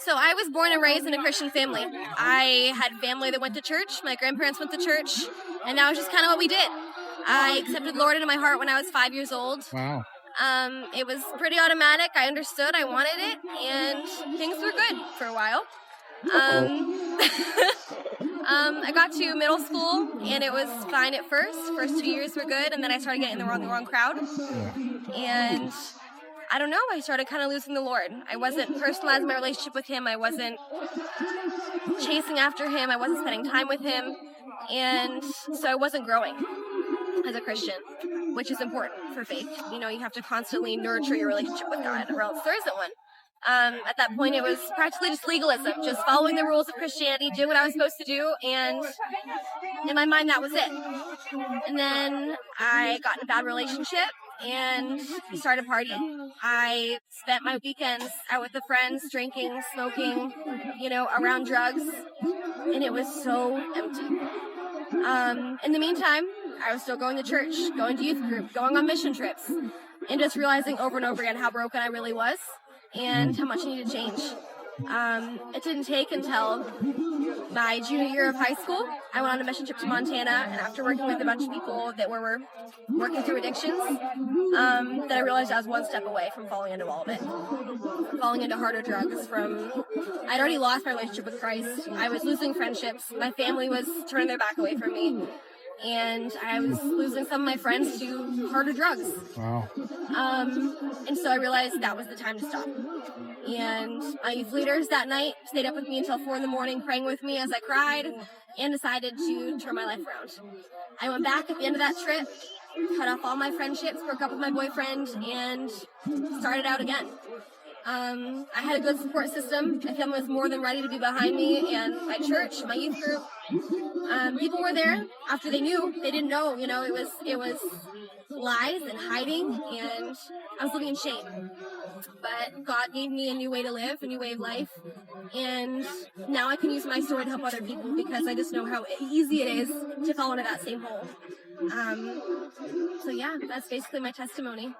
So I was born and raised in a Christian family. I had family that went to church. My grandparents went to church, and that was just kind of what we did. I accepted the Lord into my heart when I was 5 years old. Wow. It was pretty automatic. I understood. I wanted it, and things were good for a while. I got to middle school, and it was fine at first. First 2 years were good, and then I started getting in the wrong crowd. And I don't know, I started kind of losing the Lord. I wasn't personalizing my relationship with Him. I wasn't chasing after Him. I wasn't spending time with Him. And so I wasn't growing as a Christian, which is important for faith. You know, you have to constantly nurture your relationship with God, or else there isn't one. At that point, it was practically just legalism, just following the rules of Christianity, doing what I was supposed to do, and in my mind, that was it. And then I got in a bad relationship and started partying. I spent my weekends out with the friends, drinking, smoking, around drugs, and it was so empty. In the meantime, I was still going to church, going to youth group, going on mission trips, and just realizing over and over again how broken I really was and how much I needed to change. It didn't take until my junior year of high school. I went on a mission trip to Montana, and after working with a bunch of people that were working through addictions, that I realized I was one step away from falling into all of it. Falling into harder drugs. I'd already lost my relationship with Christ. I was losing friendships. My family was turning their back away from me. And I was losing some of my friends to harder drugs. Wow. And so I realized that was the time to stop. And my youth leaders that night stayed up with me until 4 a.m. praying with me as I cried and decided to turn my life around. I went back at the end of that trip, cut off all my friendships, broke up with my boyfriend, and started out again. I had a good support system. My family was more than ready to be behind me, and my church, my youth group, people were there after they knew. They didn't know, it was lies and hiding, and I was living in shame. But God gave me a new way to live, a new way of life, and now I can use my story to help other people because I just know how easy it is to fall into that same hole. So yeah, that's basically my testimony.